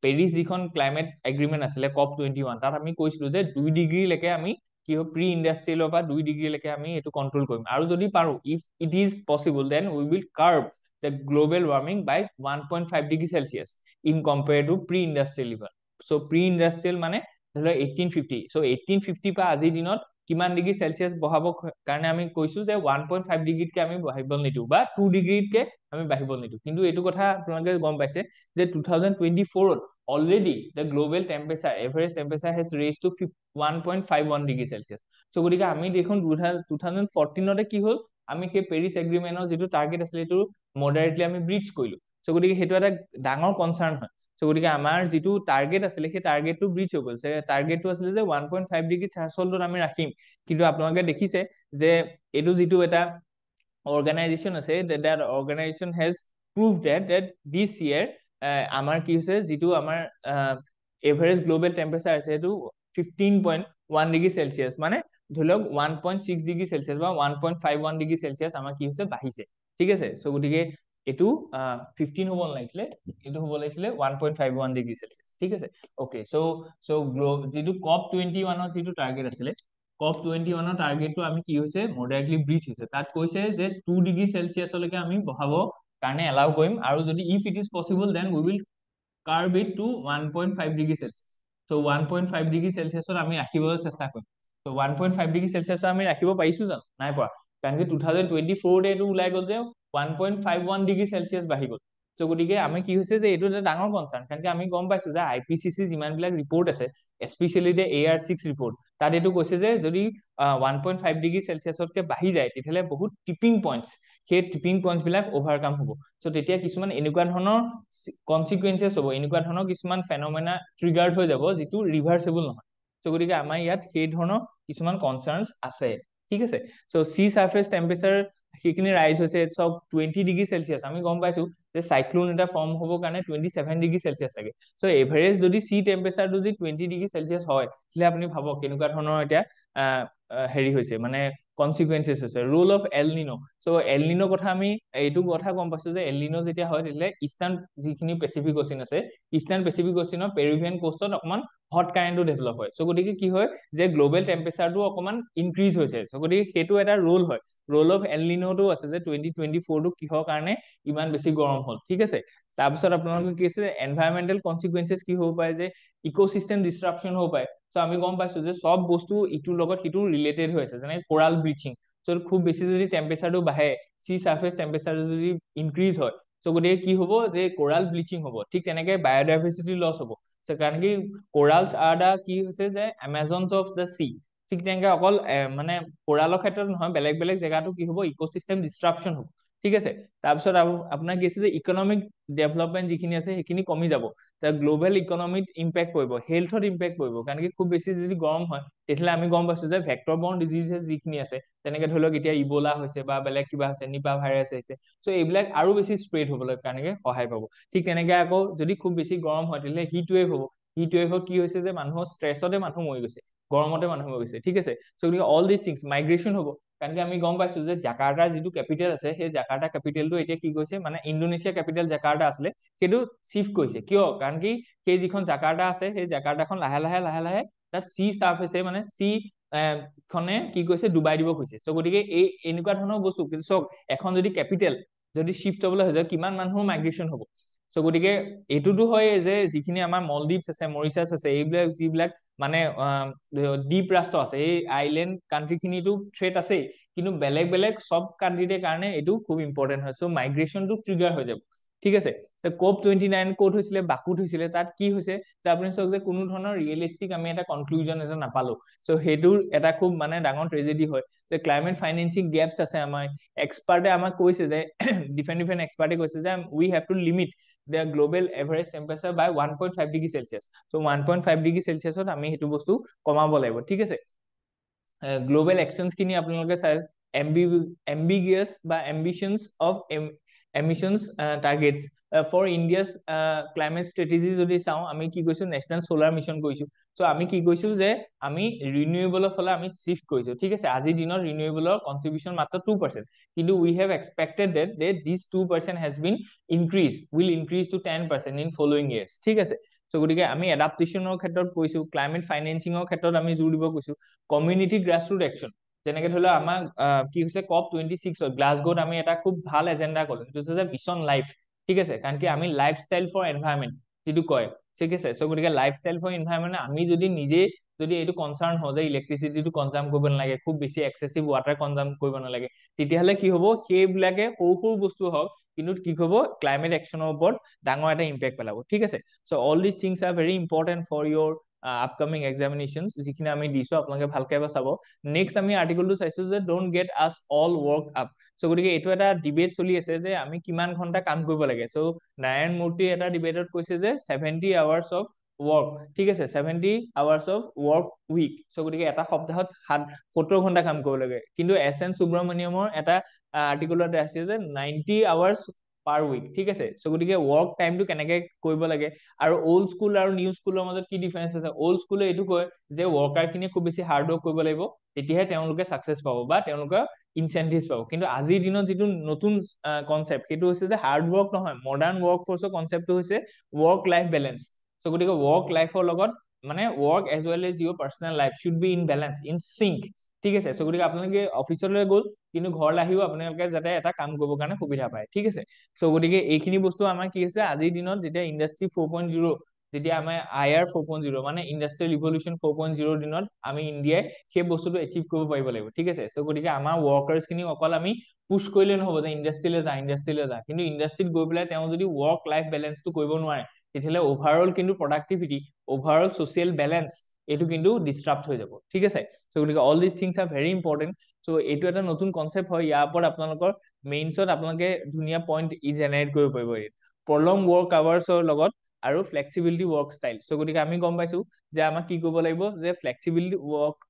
পেৰিছ যিখন ক্লাইমেট এগ্ৰিমেণ্ট আছিলে COP21, তাত আমি কৈছিলো যে 2°লৈকে আমি কি হয় প্ৰি ইণ্ডাষ্ট্ৰিয়েলৰ পৰা 2°লৈকে আমি এইটো কণ্ট্ৰল কৰিম, আৰু যদি পাৰো if it is possible then we will curb the global warming by 1.5°C in compare to pre industrial level. So' pre industrial মানে ধৰি লওক 1850। চ' 1850 পৰা আজিৰ দিনত কিমান ডিগ্ৰী চেলচিয়াছ বঢ়াব কাৰণে আমি কৈছো যে 1.5°তকে আমি বাঢ়িব নিদিওঁ বা 2°তকে আমি বাঢ়িব নিদিওঁ। কিন্তু এইটো কথা আপোনালোকে গম পাইছে যে 2024ত already the global temperature average temperature has raise to 1.51°C। So' গতিকে আমি দেখোন 2014তে কি হ'ল, আমি সেই পেৰিছ এগ্ৰিমেণ্টৰ যিটো টাৰ্গেট আছিলে সেইটো মডাৰেটলি আমি ব্ৰিচ কৰিলো। চ' গতিকে সেইটো এটা ডাঙৰ কনচাৰ্ণ হয়। চ' গতিকে আমাৰ যিটো টাৰ্গেট আছিলে সেই টাৰ্গেটটো ব্ৰিচ হৈ গ'ল। টাৰ্গেটটো আছিলে যে 1.5° থ্ৰেছহোল্ডত আমি ৰাখিম, কিন্তু আপোনালোকে দেখিছে যে এইটো যিটো এটা অৰ্গেনাইজেশ্যন আছে, that organization has proved that this year আমাৰ কি হৈছে যিটো আমাৰ এভাৰেজ গ্ল'বেল টেম্পাৰেচাৰ আছে সেইটো 15.1°C, মানে ধৰি লওক 1.6°C বা 1.51°C আমাৰ কি হৈছে বাঢ়িছে, ঠিক আছে। চ' গতিকে এইটো 15 হ'ব নালাগিছিলে, এইটো হ'ব লাগিছিলে 1.51°C, ঠিক আছে। অ'কে, চ' যিটো COP21ৰ যিটো টাৰ্গেট আছিলে, COP21ৰ টাৰ্গেটটো আমি কি হৈছে মডাৰেটলি ব্ৰিচ হৈছে। তাত কৈছে যে 2°C আমি বঢ়াব কাৰণে এলাউ কৰিম, আৰু যদি if it is possible then we will curb it to 1.5°C। So' 1.5°C আমি ৰাখিবলৈ চেষ্টা কৰিম। চ' 1.5°C আমি ৰাখিব পাৰিছো জানো? নাই পৰা, কাৰণ কি 2024তে এইটো ওলাই গ'ল যে 1.51°C বাঢ়ি গ'ল। চ' গতিকে আমি কি হৈছে যে এইটো এটা ডাঙৰ কনচাৰ্ণ, কাৰণ আমি গম পাইছো যে IPCC যিমানবিলাক ৰিপৰ্ট আছে, স্পেচিয়েলি AR6 ৰিপৰ্ট, তাত এইটো কৈছে যে যদি 1.5°C বাঢ়ি যায় তেতিয়াহ'লে বহুত টিপিং পইণ্টছ, সেই টিপিং পইণ্টছ বিলাক অভাৰকাম হ'ব। চ' তেতিয়া কিছুমান এনেকুৱা ধৰণৰ কনচিকুৱেঞ্চেছ হ'ব, এনেকুৱা ধৰণৰ কিছুমান ফেনমেনা ট্ৰিগাৰ্ড হৈ যাব যিটো ৰিভাৰ্চেবল নহয়। চ' গতিকে আমাৰ ইয়াত সেই ধৰণৰ কিছুমান কনচাৰ্নছ আছে, ঠিক আছে। চ' চি চাৰ্ফেচ টেম্পাৰেচাৰ সেইখিনি ৰাইজ হৈছে চব 20°C। আমি গম পাইছো যে চাইক্লোন এটা ফৰ্ম হ'ব কাৰণে 27°C লাগে। চ' এভাৰেজ যদি চি টেম্পাৰেচাৰ যদি 20°C হয়, তেতিয়াহ'লে আপুনি ভাবক কেনেকুৱা ধৰণৰ এতিয়া হেৰি হৈছে, মানে কনচিকুৱেঞ্চেছ হৈছে। ৰোল অফ এল নিনো। চ' এল নিনো কথা আমি এইটো কথা গম পাইছো যে এল নিনো যেতিয়া হয় তেতিয়াহ'লে ইষ্টাৰ্ণ যিখিনি পেচিফিক অচিন আছে, ইষ্টাৰ্ণ পেচিফিক অচিনৰ পেৰুভিয়ান কোষ্টত অকমান হট কাৰেণ্টটো ডেভেলপ হয়। চ' গতিকে কি হয় যে গ্ল'বেল টেম্পাৰেচাৰটো অকমান ইনক্ৰিজ হৈছে। চ' গতিকে সেইটো এটা ৰোল হয়। ৰোল অফ এল নিনোটো আছে যে 2024টো কিহৰ কাৰণে ইমান বেছি গৰম হ'ল, ঠিক আছে। তাৰপিছত আপোনালোকে কি আছে এনভাইৰমেণ্টেল কনচিকুৱেঞ্চেছ কি হ'ব পাৰে যে ইক'চিষ্টেম ডিষ্ট্ৰাকশ্যন হ'ব পাৰে। চ' আমি গম পাইছো যে চব বস্তু ইটোৰ লগত সিটো ৰিলেটেড হৈ আছে, যেনে কোৰাল ব্লিচিং। চ' খুব বেছি যদি টেম্পাৰেচাৰটো বাঢ়ে, চি চাৰ্ফেচ টেম্পাৰেচাৰ যদি ইনক্ৰিজ হয়, চ' গতিকে কি হ'ব যে কোৰাল ব্লিচিং হ'ব। ঠিক তেনেকে বায়'ডাইভাৰ্চিটি লছ হ'ব, কাৰণ কি কোৰালছ আৰ দা কি হৈছে যে এমাজনছ অফ দ্য চি। ঠিক তেনেকে অকল মানে কোৰালৰ ক্ষেত্ৰত নহয়, বেলেগ বেলেগ জেগাতো কি হ'ব ইক'চিষ্টেম ডিষ্ট্ৰাকশ্যন হ'ব, ঠিক আছে। তাৰপিছত আপোনাৰ কি আছে যে ইকনমিক ডেভেলপমেণ্ট যিখিনি আছে সেইখিনি কমি যাব। গ্ল'বেল ইকনমিত ইম্পেক্ট পৰিব, হেল্থত ইম্পেক্ট পৰিব, কাৰণ কি খুব বেছি যদি গৰম হয় তেতিয়াহ'লে আমি গম পাইছো যে ভেক্টৰ বৰ্ন ডিজিজেছ যিখিনি আছে, তেনেকে ধৰি লওক এতিয়া ইবোলা হৈছে বা বেলেগ কিবা হৈছে, নিপা ভাইৰাছ হৈছে, চ' এইবিলাক আৰু বেছি স্প্ৰেড হ'বলৈ কাৰণে সহায় পাব। ঠিক তেনেকে আকৌ যদি খুব বেছি গৰম হয় তেতিয়াহ'লে হিট ৱেভ হ'ব। হিট ৱেভত কি হৈছে যে মানুহৰ ষ্ট্ৰেছতে মানুহ মৰি গৈছে, গৰমতে মানুহ মৰি গৈছে, ঠিক আছে। চ' গতিকে অল দিছ থিংছ, মাইগ্ৰেশ্যন হ'ব, কাৰণ কি আমি গম পাইছো যে জাকাৰ্টাৰ যিটো কেপিটেল আছে, সেই জাকাৰ্টা কেপিটেলটো এতিয়া কি কৈছে, মানে ইণ্ডোনেছিয়া কেপিটেল জাকাৰ্টা আছিলে, সেইটো চিফ্ট কৰিছে। কিয়? কাৰণ কি সেই যিখন জাকাৰ্টা আছে, সেই জাকাৰ্টাখন লাহে লাহে তাত চি চাৰ্ফেচে মানে চি খনে কি কৈছে ডুবাই দিব খুজিছে। চ' গতিকে এই এনেকুৱা ধৰণৰ বস্তু চাওক, এখন যদি কেপিটেল যদি শিফ্ট হ'বলৈ হৈ যায় কিমান মানুহৰ মাইগ্ৰেশ্যন হ'ব। চ' গতিকে এইটোতো হয় যে যিখিনি আমাৰ মলদ্বীপছ আছে, মৰিচাছ আছে, এইবিলাক যিবিলাক মানে দ্বীপ ৰাষ্ট্ৰ আছে, এই আইলেণ্ড কাণ্ট্ৰি খিনিতো থ্ৰেট আছেই, কিন্তু বেলেগ বেলেগ চব কাণ্ট্ৰিৰ কাৰণে এইটো খুব ইম্পৰ্টেণ্ট হয়। চ' মাইগ্ৰেশ্যনটো ট্ৰিগাৰ হৈ যাব, ঠিক আছে। COP29 ক'ত হৈছিলে? বাকুত হৈছিলে। তাত কি হৈছে যে আপুনি চাওক যে কোনো ধৰণৰ ৰিয়েলিষ্টিক আমি এটা কনক্লুজন এটা নাপালো। চ' সেইটোৰ এটা খুব মানে ডাঙৰ ট্ৰেজেডি হয় যে ক্লাইমেট ফাইনেন্সিং গেপছ আছে। আমাৰ এক্সপাৰ্টে আমাক কৈছে যে ডিফাৰেণ্ট এক্সপাৰ্টে কৈছে যে we have to limit the global average temperature by 1.5°C। So' 1.5°C আমি সেইটো বস্তু কমাব লাগিব, ঠিক আছে। গ্লোবেল একশনস খিনি আপোনালোকে চাই এম্বিগিয়াছ বা ambitions of emissions targets for India's climate strategy যদি চাওঁ আমি কি কৈছো নেশ্যনেল সোলাৰ মিছন কৈছো সো আমি কি কৈছো যে আমি ৰিনিউৱেবলৰ ফালে আমি শিফট কৰিছো ঠিক আছে আজিৰ দিনত ৰিনিউৱেবলৰ কন্ট্ৰিবিউশন মাত্ৰ 2% কিন্তু উই have expected that this 2% has been increased will increase to 10% in following years ঠিক আছে সো গতিকে আমি এডাপ্টেশনৰ ক্ষেত্ৰত কৈছো ক্লাইমেট ফাইনেন্সিঙৰ ক্ষেত্ৰত আমি জোৰ দিব কৈছো কমিউনিটি গ্ৰাছৰুট একচন যেনেকে ধৰি লওক আমাৰ কি হৈছে COP26 গ্লাছগোত আমি এটা খুব ভাল এজেন্ডা কলো সেইটো হৈছে মিছন লাইফ ঠিক আছে কাৰণ কি আমি লাইফষ্টাইল ফৰ এনভায়ৰনমেন্ট যেটো কয় ঠিক আছে সো গতিকে লাইফষ্টাইল ফৰ এনভায়ৰনমেন্ট আমি যদি নিজে যদি এইটো কনসাৰ্ন হয় যে ইলেক্ট্ৰিচিটিটো কনজাম কৰিব নালাগে খুব বেছি এক্সেসিভ ওয়াটাৰ কনজাম কৰিব নালাগে তেতিয়াহলে কি হ'ব সেইবিলাকে সৰু সৰু বস্তু হওক কিন্তু কি হ'ব ক্লাইমেট একচনৰ ওপৰত ডাঙৰ এটা ইম্প্যাক্ট পেলাব ঠিক আছে so all this things are very important for your upcoming examinations যিখিনি আমি দিছো আপোনালোকে ভালকে এবাৰ চাব নেক্সট আমি আৰ্টিকলটো চাইছো যে don't get us all work up so গতিকে এইটো এটা ডিবেট চলি আছে যে আমি কিমান ঘন্টা কাম কৰিব লাগে সো নাৰায়ণ মূৰ্তি এটা ডিবেটত কৈছে যে 70 আৱাৰ্স অফ ওয়াৰ্ক ঠিক আছে 70 আৱাৰ্স অফ ওয়াৰ্ক উইক সো গতিকে এটা সপ্তাহত 70 ঘন্টা কাম কৰিব লাগে কিন্তু এন সুব্ৰমণিয়মৰ এটা আৰ্টিকলত আছে যে 90 আৱাৰ্স পাৰ উইক ঠিক আছে সো গতিকে ওয়াৰ্ক টাইমটো কেনেকে কৰিব লাগে আৰু ওল্ড স্কুল আৰু নিউ স্কুলৰ মাজত কি ডিফাৰেন্স আছে ওল্ড স্কুলে এইটো কয় যে ওয়াৰ্কাৰ খিনি খুব বেছি হাৰ্ড ওয়াৰ্ক কৰিব লাগিব তেতিয়াহে তেওঁলোকে সাকসেস পাব বা তেওঁলোকে ইনসেন্টিভস পাব কিন্তু আজিৰ দিনত যেটো নতুন কনসেপ্ট সেইটো হৈছে যে হাৰ্ড ওয়াৰ্ক নহয় মডাৰ্ন ওয়াৰ্ক ফোৰ্সৰ কনসেপ্টটো হৈছে ওয়াৰ্ক লাইফ ব্যালেন্স সো গতিকে ওয়াৰ্ক লাইফৰ লগত মানে work as well as your personal life should be in balance in sync ঠিক আছে সো গতিকে আপোনালোকে অফিচলৈ গ'ল কিন্তু ঘৰলৈ আহিও আপোনালোকে যাতে এটা কাম কৰিবৰ কাৰণে সুবিধা পায় ঠিক আছে সো গতিকে এইখিনি বস্তু আমাৰ কি হৈছে আজিৰ দিনত যেতিয়া ইন্ডাষ্ট্ৰি 4.0 যেতিয়া আমাৰ আইআৰ 4.0 মানে ইন্ডাষ্ট্ৰিয়েল ৰিভলিউশন 4.0 দিনত আমি ইন্ডিয়াই সেই বস্তুটো এচিভ কৰিব পাৰিব লাগিব ঠিক আছে সো গতিকে আমাৰ ওয়াৰ্কাৰ্স খিনি অকল আমি পুশ কৰিলে নহব যে ইন্ডাষ্ট্ৰিলৈ যা কিন্তু ইন্ডাষ্ট্ৰিত গৈ পেলাই তেওঁ যদি ওয়াৰ্ক লাইফ ব্যালেন্সটো কৰিব নোৱাৰে তেতিয়াহলে ওভাৰঅল কিন্তু প্ৰডাক্টিভিটি ওভাৰঅল সোশ্যাল ব্যালেন্স এইটো কিন্তু ডিস্টার্ব হৈ যাব ঠিক আছে সো গতিকে all this things are very important so এইটো এটা নতুন কনসেপ্ট হয় ইয়াৰ ওপৰত আপোনালোকৰ মেইনছত আপোনালোকে ধুনীয়া পইণ্ট জেনাৰেট কৰিব পাৰিব প্ৰলং ওয়াৰ্ক আৱাৰ্ছৰ লগত আৰু ফ্লেক্সিবিলিটি ওয়াৰ্ক স্টাইল সো গতিকে আমি গম পাইছো যে আমাক কি কৰিব লাগিব যে ফ্লেক্সিবিলিটি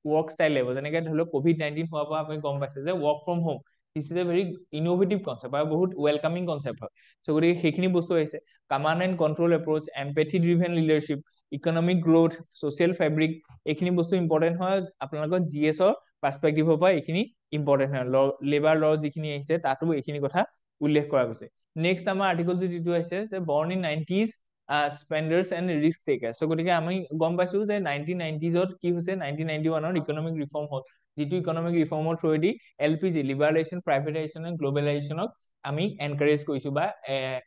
ওয়াৰ্ক স্টাইল লাগিব যেনেকে ধৰি লওক COVID-19 হোৱাৰ পৰা আমি গম পাইছো যে work from home this is a very innovative concept আৰু বহুত ওয়েলকামিং কনসেপ্ট হয় সো গতিকে সেইখিনি বস্তু আহিছে command and control approach empathy driven leadership economic growth social fabric এইখিনি বস্তু ইম্পর্টেন্ট হয় আপোনালোকৰ জিএছৰ পাৰ্সপেক্টিভৰ পৰা এইখিনি ইম্পৰ্টেন্ট হয় লেবাৰ ল যিখিনি আহিছে তাতো এইখিনি কথা উল্লেখ কৰা গৈছে নেক্সট আমাৰ আৰ্টিকলটো যেটো আহিছে যে born in 90s spenders and risk takers so গতিকে আমি গম পাইছো যে 1990sত কি হৈছে 1991ত ইকোনমিক ৰিফৰ্ম হ'ল যেটো ইকোনমিক ৰিফৰ্মৰ থ্ৰুদি এলপিজি লিবাৰেলাইজেশন প্ৰাইভেটাইজেশন এন্ড গ্লোবালাইজেশনক আমি এনকাৰেজ কৰিছো বা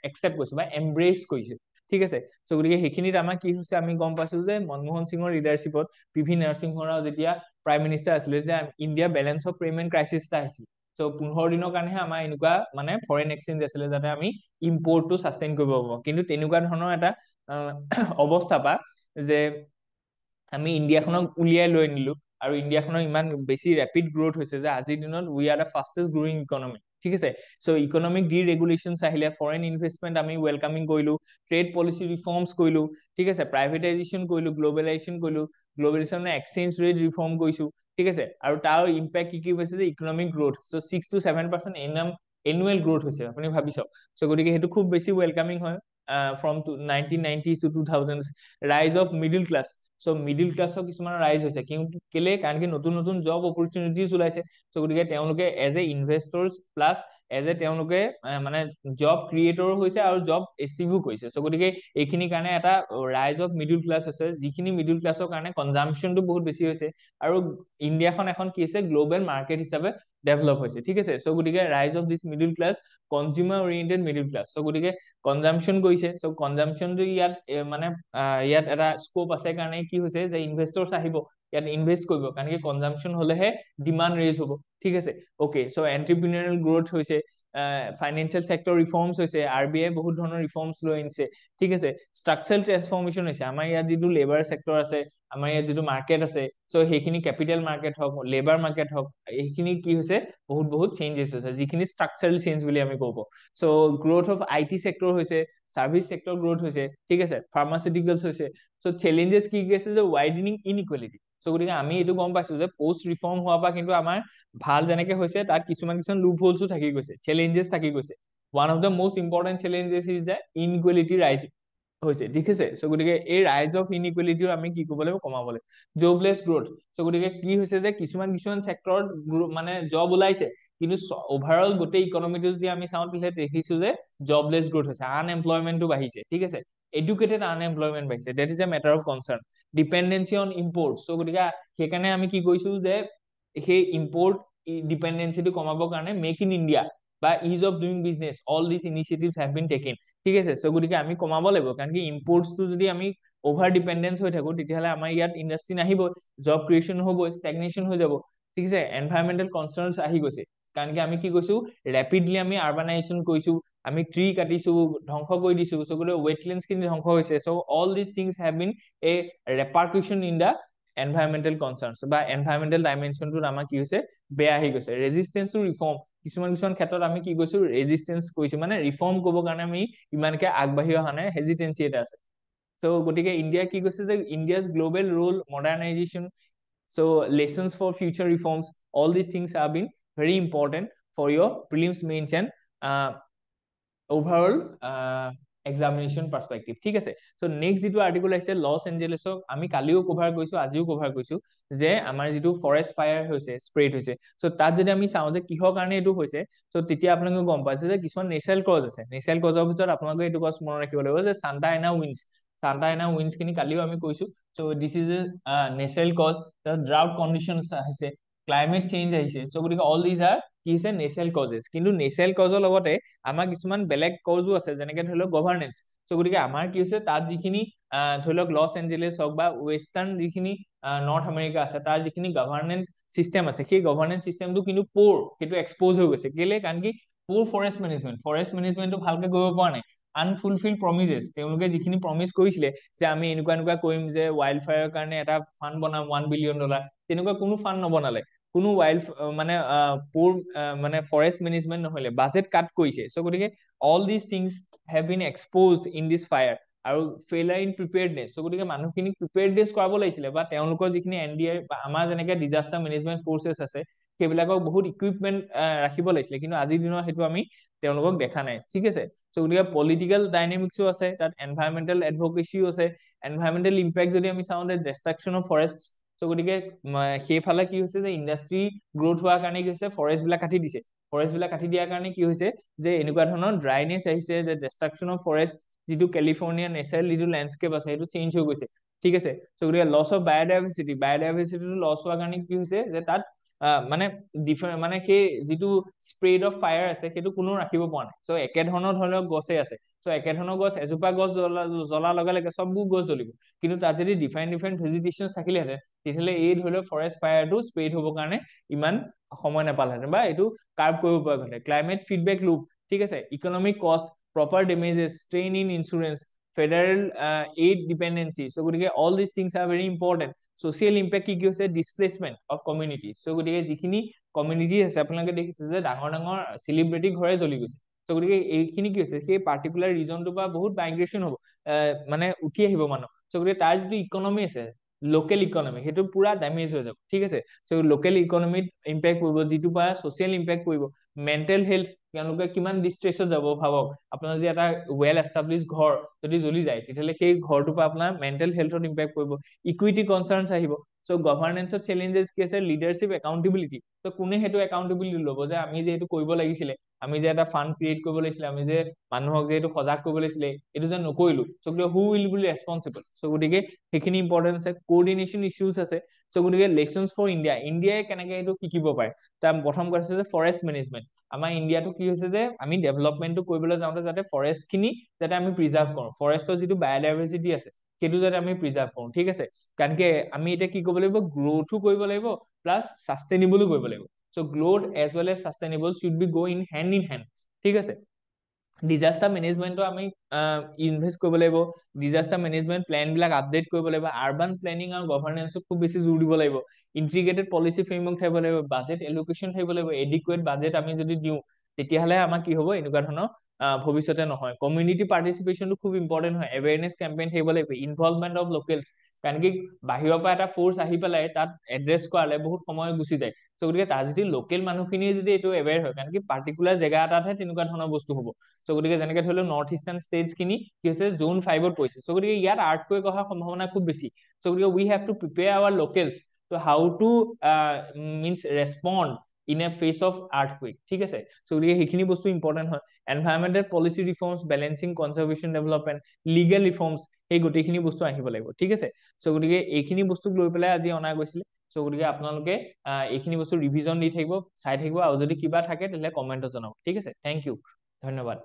একসেপ্ট কৰিছো বা এমব্ৰেস কৰিছো ঠিক আছে সো গতিকে সেইখিনিত আমাৰ কি হৈছে আমি গম পাইছো যে মনমোহন সিংৰ লিডাৰশ্বিপত পিভি নৰসিংহ ৰাও যেতিয়া প্ৰাইম মিনিষ্টাৰ আছিলে যে India balance of payment crisis টা আহিছিল সো 15 দিনৰ কাৰণে আমাৰ এনেকুৱা মানে ফৰেন এক্সচেঞ্জ আছিলে যাতে আমি ইম্পোৰ্টটো সাস্টেইন কৰিব পাৰো কিন্তু তেনেকুৱা ধৰণৰ এটা অৱস্থা পা যে আমি ইণ্ডিয়াখনক উলিয়াই লৈ নিলো আৰু ইণ্ডিয়াখনৰ ইমান বেছি ৰেপিড গ্ৰোথ হৈছে যে আজিৰ দিনত we are the fastest growing economy ঠিক আছে সো ইকোনমিক ডি ৰেগুলেশনস আহিলে ফৰেন ইনভেষ্টমেন্ট আমি ওয়েলকামিং কৰিলো ট্ৰেড পলিসি ৰিফৰ্মস কৰিলো ঠিক আছে প্ৰাইভেটাইজেশন কৰিলো গ্লোবালাইজেশন কৰিলো গ্লোবালাইজেশন এক্সচেঞ্জ ৰেট ৰিফৰ্ম কৰিছো ঠিক আছে আৰু তাৰ ইম্প্যাক্ট কি হৈছে যে economic growth so 6 to 7% annual growth হৈছে আপুনি ভাবি চাওক সো গতিকে হেতু খুব বেছি ওয়েলকামিং হয় from 1990s to 2000s rise of middle class so middle ক্লাছৰ কিছুমান ৰাইজ হৈছে কেলে কাৰণ কি নতুন নতুন জব অপৰচুনিটিজ ওলাইছে সো গতিকে তেওঁলোকে as a investors plus as a তেওঁলোকে মানে জব ক্ৰিয়েটৰ হৈছে আৰু জব এচিভো কৰিছে সো গতিকে এইখিনি কাৰণে এটা ৰাইজ অফ মিডল ক্লাছ আছে যিখিনি মিডল ক্লাছৰ কাৰণে কনজাম্পশনটো বহুত বেছি হৈছে আৰু ইণ্ডিয়াখন এখন কি আছে গ্লোবেল মাৰ্কেট হিচাপে ডেভেলপ হৈছে ঠিক আছে সো গতিকে rise of this middle class consumer oriented middle class so গতিকে কনজাম্পশন কৰিছে সো কনজাম্পশনটো ইয়াত মানে ইয়াত এটা স্কোপ আছে কাৰণে কি হৈছে যে ইনভেষ্টৰ্স আহিব ইয়াত ইনভেষ্ট কৰিব কাৰণ কি কনজাম্পশন হলেহে ডিমান্ড ৰেজ হ'ব ঠিক আছে ওকে সো এন্টাৰপ্ৰেনিউৰিয়েল গ্ৰোথ হৈছে ফাইনান্সিয়েল সেক্টৰ ৰিফৰ্মস হৈছে আৰবিআই বহুত ধৰণৰ ৰিফৰ্মস লৈ আনিছে ঠিক আছে ষ্ট্ৰাকচাৰাল ট্ৰান্সফৰমেশন হৈছে আমাৰ ইয়াত যেটো লেবাৰ সেক্টৰ আছে আমাৰ ইয়াত যেটো মাৰ্কেট আছে সো সেইখিনি ক্যাপিটাল মাৰ্কেট হক লেবাৰ মাৰ্কেট হক এইখিনি কি হৈছে বহুত চেঞ্জেস হৈছে যিখিনি ষ্ট্ৰাকচাৰাল চেঞ্জ বুলি আমি কব so growth of IT sector হৈছে সাৰ্ভিস সেক্টৰ গ্ৰোথ হৈছে ঠিক আছে ফাৰ্মাসিউটিকেলস হৈছে সো চ্যালেঞ্জেস কি আছে যে ওয়াইডেনিং ইনইকুয়ালিটি সো গতিকে আমি এইটো গম পাইছো যে পোষ্ট ৰিফৰ্ম হোৱাৰ পৰা কিন্তু আমাৰ ভাল যেনেকে হৈছে তাত কিছুমান লুপ হোলছো থাকি গৈছে, চেলেঞ্জেছ থাকি গৈছে। One of the most important challenges is the inequality ৰাইজ হৈছে, ঠিক আছে। চ' গতিকে এই ৰাইজ অফ ইনইকুৱেলিটিও আমি কি কৰিব লাগিব, কমাব লাগিব। জবলেছ গ্ৰোথ, চ' গতিকে কি হৈছে যে কিছুমান চেক্টৰত মানে জব ওলাইছে, কিন্তু অভাৰঅল গোটেই ইকনমিটো যদি আমি চাওঁ তেতিয়াহ'লে দেখিছো যে জবলেছ গ্ৰোথ হৈছে, আনএমপ্লয়মেণ্টটো বাঢ়িছে, ঠিক আছে। এডুকেটেড আনএমপ্লয়মেণ্ট বাঢ়িছে, that is a matter of concern. Dependency on import, so' গতিকে সেইকাৰণে আমি কি কৰিছো যে সেই ইম্পৰ্ট ডিপেণ্ডেঞ্চিটো কমাবৰ কাৰণে মেক ইন ইণ্ডিয়া বা is of doing business, all this initiatives have been taken, ঠিক আছে। চ' গতিকে আমি কমাব লাগিব, কাৰণ কি ইম্পৰ্টছটো যদি আমি অভাৰ ডিপেণ্ডেঞ্চ হৈ থাকো তেতিয়াহ'লে আমাৰ ইয়াত ইণ্ডাষ্ট্ৰি নাহিব, জব ক্ৰিয়েশ্যন নহ'ব, ষ্টেগনেশ্যন হৈ যাব, ঠিক আছে। এনভাইৰমেণ্টেল কনচাৰ্নছ আহি গৈছে, কাৰণ কি আমি কি কৈছো, ৰেপিডলি আমি আৰবানাইজেশ্যন কৰিছো, আমি ট্ৰী কাটিছো, ধ্বংস কৰি দিছো, চ' গতিকে ৱেটলেণ্ডছ খিনি ধ্বংস হৈছে। So' all this things have been a repercussion in the environmental concerns বা এনভাইৰমেণ্টেল ডাইমেনশ্যনটোত আমাৰ কি হৈছে, বেয়া আহি গৈছে। ৰেজিষ্টেঞ্চ টু ৰিফৰ্ম, কিছুমান ক্ষেত্ৰত আমি কি কৈছো, ৰেজিষ্টেঞ্চ কৰিছো, মানে ৰিফৰ্ম কৰিবৰ কাৰণে আমি ইমানকে আগবাঢ়ি অহা নাই, হেজিটেঞ্চি এটা আছে। চ' গতিকে ইণ্ডিয়া কি কৈছে যে India's global role, modernisation, so' lessons for future reforms, all this things are been very important for your prelims, mains and overall examination perspective, ঠিক আছে। সো নেক্সট যিটো আৰ্টিকল আহিছে লছ এঞ্জেলেছক আমি কালিও কভাৰ কৰিছো, আজিও কভাৰ কৰিছো, যে আমাৰ যিটো ফৰেষ্ট ফায়াৰ হৈছে, স্প্ৰেড হৈছে। সো তাত যদি আমি চাওঁ যে কিহৰ কাৰণে এইটো হৈছে, সো তেতিয়া আপোনালোকে গম পাইছে যে কিছুমান নেচাৰেল কজ আছে। নেচাৰেল কজৰ ভিতৰত আপোনালোকে এইটো কজ মনত ৰাখিব লাগিব যে সান্তা এনা উইন্ডছ, সান্তা এনা উইন্ডছ খিনি কালিও আমি কৈছো। So this is a natural cause. Drought conditions আহিছে, ক্লাইমেট চেঞ্জ আহিছে, সো গতিকে অল দিজ আৰ কি হৈছে, নেচাৰেল কজেছ। কিন্তু নেচাৰেল কজৰ লগতে আমাৰ কিছুমান বেলেগ কজো আছে, যেনেকে ধৰি লওক গভাৰ্নেন্স। চ' গতিকে আমাৰ কি হৈছে, তাত যিখিনি ধৰি লওক লছ এঞ্জেলেছ হওক বা ৱেষ্টাৰ্ণ যিখিনি নৰ্থ আমেৰিকা আছে, তাৰ যিখিনি গভাৰ্নেন্স চিষ্টেম আছে, সেই গভাৰ্নেন্স চিষ্টেমটো কিন্তু প'ৰ, সেইটো এক্সপ'জ হৈ গৈছে। কেলে, কাৰণ কি প'ৰ ফৰেষ্ট মেনেজমেণ্টটো ভালকে কৰিব পৰা নাই। আনফুলফিল প্ৰমিজেছ, তেওঁলোকে যিখিনি প্ৰমিজ কৰিছিলে যে আমি এনেকুৱা কৰিম, যে ৱাইল্ড ফায়াৰৰ কাৰণে এটা ফাণ্ড বনাম $1 বিলিয়ন, তেনেকুৱা কোনো ফাণ্ড নবনালে। কোনো মানে প'ৰ মানে ফৰেষ্ট মেনেজমেণ্ট নহলে, বাজেট কাট কৰিছে। চ' গতিকে all this things have been exposed in this fire. আৰু ফেইলাৰ ইন প্ৰিপেয়াৰডনেছ, চ' গতিকে মানুহখিনিক প্ৰিপেয়াৰডনেছ কৰাব লাগিছিলে, বা তেওঁলোকৰ যিখিনি NDA বা আমাৰ যেনেকে ডিজাষ্টাৰ মেনেজমেণ্ট ফৰ্চেছ আছে, সেইবিলাকক বহুত ইকুইপমেণ্ট ৰাখিব লাগিছিলে, কিন্তু আজিৰ দিনত সেইটো আমি তেওঁলোকক দেখা নাই, ঠিক আছে। চ' গতিকে পলিটিকেল ডাইনেমিক্সো আছে, তাত এনভাইৰমেণ্টেল এডভকেচিও আছে। এনভাইৰমেণ্টেল ইম্পেক্ট যদি আমি চাওঁ, ডিষ্ট্ৰাকশ্যন অফ ফৰেষ্ট, চ' গতিকে সেইফালে কি হৈছে, যে ইণ্ডাষ্ট্ৰি গ্ৰোথ হোৱাৰ কাৰণে কি হৈছে, ফৰেষ্ট বিলাক কাটি দিছে। ফৰেষ্ট বিলাক কাটি দিয়াৰ কাৰণে কি হৈছে, যে এনেকুৱা ধৰণৰ ড্ৰাইনেছ আহিছে, যে ডিষ্ট্ৰাকশ্যন অফ ফৰেষ্ট, যিটো কেলিফৰ্ণিয়া নেচাৰেল যিটো লেণ্ডস্কেপ আছে, সেইটো চেঞ্জ হৈ গৈছে, ঠিক আছে। চ' গতিকে লছ অফ বায়'ডাইভাৰ্চিটিটো লছ হোৱাৰ কাৰণে কি হৈছে, যে তাত মানে মানে সেই যিটো স্প্ৰেড অফ ফায়াৰ আছে, সেইটো কোনো ৰাখিব পৰা নাই। চ' একেধৰণৰ ধৰি লওক গছে আছে, চ' একেধৰণৰ গছ, এজোপা গছ জ্বলাৰ লগে লগে চববোৰ গছ জ্বলিব। কিন্তু তাত যদি ডিফাৰেণ্ট ভেজিটেশ্যন থাকিলেহেঁতেন, তেতিয়াহ'লে এই ধৰি লওক ফৰেষ্ট ফায়াৰটো স্প্ৰেড হ'বৰ কাৰণে ইমান সময় নাপালেহেঁতেন, বা এইটো কাৰ্ভ কৰিব পৰা গ'লে। ক্লাইমেট ফিডবেক লুপ, ঠিক আছে। Economic cost, proper damages, strain in insurance, federal aid dependency, so' গতিকে all this things are very important. Social impact কি হৈছে, ডিছপ্লেচমেণ্ট অফ কমিউনিটি, চ' গতিকে যিখিনি কমিউনিটি আছে, আপোনালোকে দেখিছে যে ডাঙৰ ডাঙৰ চেলিব্ৰিটি ঘৰে জ্বলি গৈছে। চ' গতিকে এইখিনি কি হৈছে, সেই পাৰ্টিকুলাৰ ৰিজনটোৰ পৰা বহুত মাইগ্ৰেশ্যন হ'ব, মানে উঠি আহিব মানুহ। চ' গতিকে তাৰ যিটো ইকনমি আছে, লোকেল ইকনমি, সেইটো পুৰা ডেমেজ হৈ যাব, ঠিক আছে। চ' লোকেল ইকনমিত ইম্পেক্ট পৰিব, যিটো পৰা ছ'চিয়েল ইম্পেক্ট পৰিব। মেণ্টেল হেল্থ, তেওঁলোকে কিমান ডিষ্ট্ৰেছত যাব ভাবক। আপোনাৰ যদি এটা ৱেল এষ্টাব্লিছ ঘৰ যদি জ্বলি যায়, তেতিয়াহ'লে সেই ঘৰটোৰ পৰা আপোনাৰ মেণ্টেল হেল্থত ইম্পেক্ট পৰিব। ইকুইটি কনচাৰ্নছ আহিব। চ' গভাৰ্নেন্সত চেলেঞ্জেছ কি আছে, লিডাৰশ্বিপ একাউণ্টেবিলিটি। ত' কোনে সেইটো একাউণ্টেবিলিটি ল'ব, যে আমি যে এইটো কৰিব লাগিছিলে, আমি যে এটা ফাণ্ড ক্ৰিয়েট কৰিব লাগিছিলে, আমি যে মানুহক যে এইটো সজাগ কৰিব লাগিছিলে, এইটো যে নকৰিলো, চ' হু উইল বি ৰেছপনচিবল। চ' গতিকে সেইখিনি ইম্পৰ্টেন্ট আছে। কোঅৰ্ডিনেশ্যন ইছ্যুজ আছে। চ' গতিকে লেচনছ ফৰ ইণ্ডিয়াই কেনেকে এইটো শিকিব পাৰে। তাৰ প্ৰথম কথা হৈছে যে ফৰেষ্ট মেনেজমেণ্ট। আমাৰ ইণ্ডিয়াটো কি হৈছে, যে আমি ডেভেলপমেণ্টটো কৰিবলৈ যাওঁতে যাতে ফৰেষ্ট খিনি যাতে আমি প্ৰিজাৰ্ভ কৰো, ফৰেষ্টৰ যিটো বায়'ডাইভাৰ্চিটি আছে, সেইটো যাতে আমি প্ৰিজাৰ্ভ কৰো, ঠিক আছে। কাৰণ কি আমি এতিয়া কি কৰিব লাগিব, গ্ৰথো কৰিব লাগিব, প্লাছ ছাষ্টেইনেবলো কৰিব লাগিব। So' growth as well as sustainable should be go in hand, ঠিক আছে। ডিজাষ্টাৰ মেনেজমেণ্টটো আমি ইনভেষ্ট কৰিব লাগিব। ডিজাষ্টাৰ মেনেজমেণ্ট প্লেন বিলাক আপডেট কৰিব লাগিব। আৰবান প্লেনিং আৰু গভাৰ্নেন্সত খুব বেছি জোৰ দিব লাগিব। ইণ্টিগ্ৰেটেড পলিচি ফ্ৰেমৱৰ্ক থাকিব লাগিব। বাজেট এলোকেশ্যন থাকিব লাগিব। এডিকুৱেট বাজেট আমি যদি দিওঁ, তেতিয়াহ'লে আমাৰ কি হ'ব এনেকুৱা ধৰণৰ ভৱিষ্যতে নহয়। কমিউনিটি পাৰ্টিচিপেশ্যনটো খুব ইম্পৰ্টেণ্ট হয়, এৱেৰনেছ কেম্পেইন থাকিব লাগিব, ইনভলভমেণ্ট অফ লোকেলছ, কাৰণ কি বাহিৰৰ পৰা এটা ফ'ৰ্চ আহি পেলাই তাত এড্ৰেছ কৰালে বহুত সময় গুচি যায়। চ' গতিকে তাত যদি লোকেল মানুহখিনিয়ে যদি এইটো এৱেৰ হয়, কাৰণ কি পাৰ্টিকুলাৰ জেগা এটাতহে তেনেকুৱা ধৰণৰ বস্তু হ'ব। চ' গতিকে যেনেকে ধৰি লওক নৰ্থ ইষ্টাৰ্ণ ষ্টেটছখিনি কি হৈছে জ'ন 5ত পৰিছে। চ' গতিকে ইয়াত আৰ্থকুৱেক অহাৰ সম্ভাৱনা খুব বেছি। চ' গতিকে we have to prepare our locals to how to means respond in a face of earthquake, ঠিক আছে। চ' গতিকে সেইখিনি বস্তু ইম্পৰ্টেণ্ট হয়। Environmental policy reforms, balancing conservation development, legal reforms, সেই গোটেইখিনি বস্তু আহিব লাগিব, ঠিক আছে। চ' গতিকে এইখিনি বস্তুক লৈ পেলাই আজি অনা গৈছিলে। চ' গতিকে আপোনালোকে এইখিনি বস্তু ৰিভিজন দি থাকিব, চাই থাকিব, আৰু যদি কিবা থাকে তেতিয়াহ'লে কমেণ্টত জনাব, ঠিক আছে। থেংক ইউ, ধন্যবাদ।